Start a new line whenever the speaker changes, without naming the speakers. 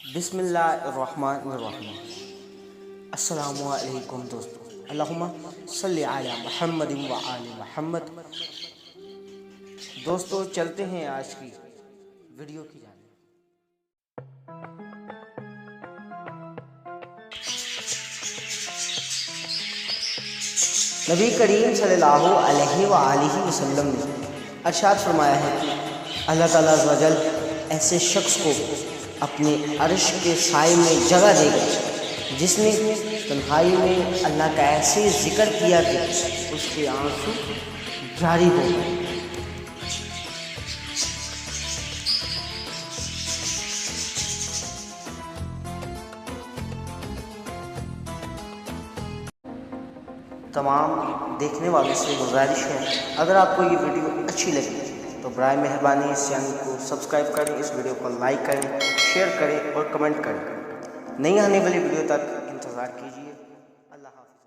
बिस्मिल्लाहिर्रहमानिर्रहीम। अस्सलामु अलैकुम दोस्तों। अल्लाहुम्मा सल्ली अला मुहम्मद व आले मुहम्मद। दोस्तों चलते हैं आज की वीडियो की जाने। नबी करीम सल्लल्लाहु अलैहि वसल्लम ने अरशाद फरमाया है कि अल्लाह ताला अज़्ज़ व जल ऐसे शख्स को अपने अर्श के साए में जगह देगा जिसने तन्हाई में अल्लाह का ऐसे जिक्र किया कि उसके आंसू जारी हो गए। तमाम देखने वालों से गुजारिश है, अगर आपको ये वीडियो अच्छी लगी तो बराए मेहरबानी इस चैनल को सब्सक्राइब करें, इस वीडियो को लाइक करें, शेयर करें और कमेंट करें। नई आने वाली वीडियो तक इंतज़ार कीजिए। अल्लाह हाफ़िज़।